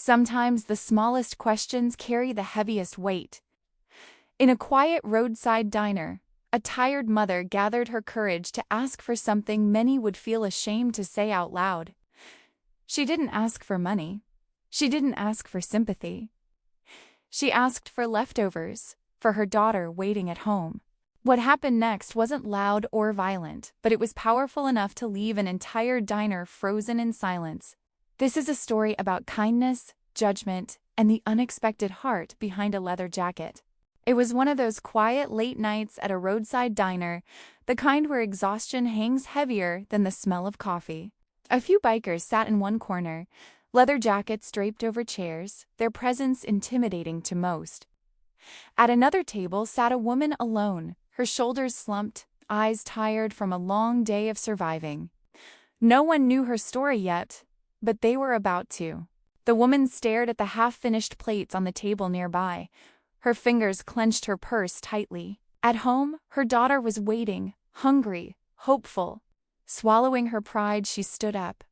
Sometimes the smallest questions carry the heaviest weight. In a quiet roadside diner, a tired mother gathered her courage to ask for something many would feel ashamed to say out loud. She didn't ask for money. She didn't ask for sympathy. She asked for leftovers, for her daughter waiting at home. What happened next wasn't loud or violent, but it was powerful enough to leave an entire diner frozen in silence. This is a story about kindness, judgment, and the unexpected heart behind a leather jacket. It was one of those quiet late nights at a roadside diner, the kind where exhaustion hangs heavier than the smell of coffee. A few bikers sat in one corner, leather jackets draped over chairs, their presence intimidating to most. At another table sat a woman alone, her shoulders slumped, eyes tired from a long day of surviving. No one knew her story yet, but they were about to. The woman stared at the half-finished plates on the table nearby. Her fingers clenched her purse tightly. At home, her daughter was waiting, hungry, hopeful. Swallowing her pride, she stood up.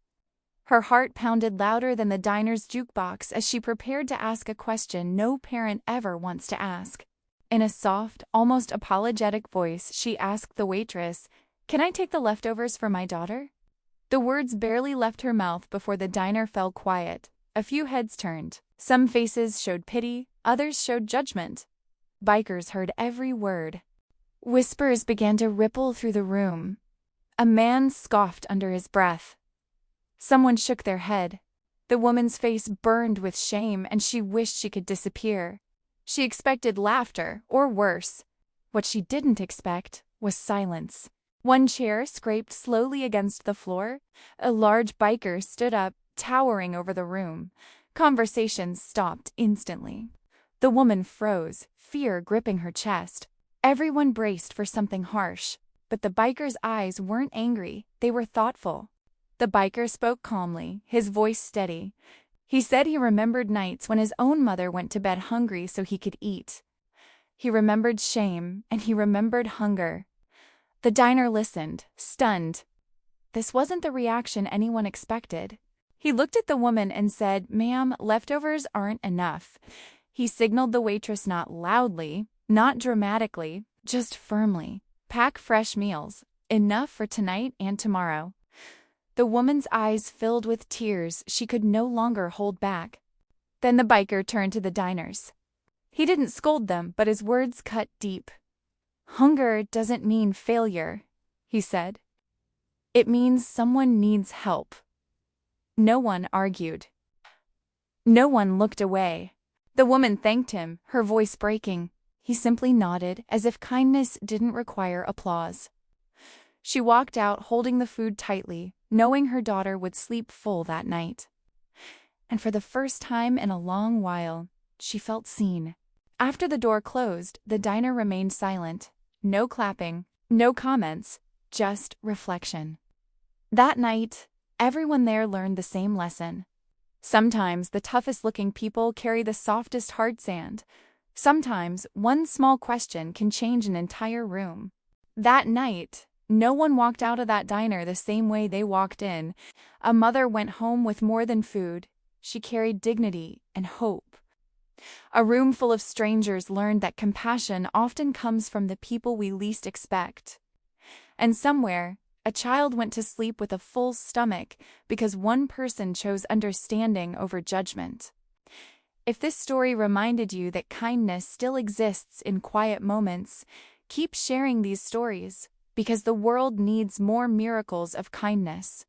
Her heart pounded louder than the diner's jukebox as she prepared to ask a question no parent ever wants to ask. In a soft, almost apologetic voice, she asked the waitress, "Can I take the leftovers for my daughter?" The words barely left her mouth before the diner fell quiet. A few heads turned. Some faces showed pity, others showed judgment. Bikers heard every word. Whispers began to ripple through the room. A man scoffed under his breath. Someone shook their head. The woman's face burned with shame, and she wished she could disappear. She expected laughter, or worse. What she didn't expect was silence. One chair scraped slowly against the floor. A large biker stood up, towering over the room. Conversations stopped instantly. The woman froze, fear gripping her chest. Everyone braced for something harsh, but the biker's eyes weren't angry, they were thoughtful. The biker spoke calmly, his voice steady. He said he remembered nights when his own mother went to bed hungry so he could eat. He remembered shame, and he remembered hunger. The diner listened, stunned. This wasn't the reaction anyone expected. He looked at the woman and said, "Ma'am, leftovers aren't enough." He signaled the waitress not loudly, not dramatically, just firmly. "Pack fresh meals, enough for tonight and tomorrow." The woman's eyes filled with tears she could no longer hold back. Then the biker turned to the diners. He didn't scold them, but his words cut deep. "Hunger doesn't mean failure," he said. "It means someone needs help." No one argued. No one looked away. The woman thanked him, her voice breaking. He simply nodded, as if kindness didn't require applause. She walked out holding the food tightly, knowing her daughter would sleep full that night. And for the first time in a long while, she felt seen. After the door closed, the diner remained silent. No clapping, no comments, just reflection. That night, everyone there learned the same lesson. Sometimes the toughest-looking people carry the softest hard sand. Sometimes one small question can change an entire room. That night, no one walked out of that diner the same way they walked in. A mother went home with more than food. She carried dignity and hope. A room full of strangers learned that compassion often comes from the people we least expect. And somewhere, a child went to sleep with a full stomach because one person chose understanding over judgment. If this story reminded you that kindness still exists in quiet moments, keep sharing these stories, because the world needs more miracles of kindness.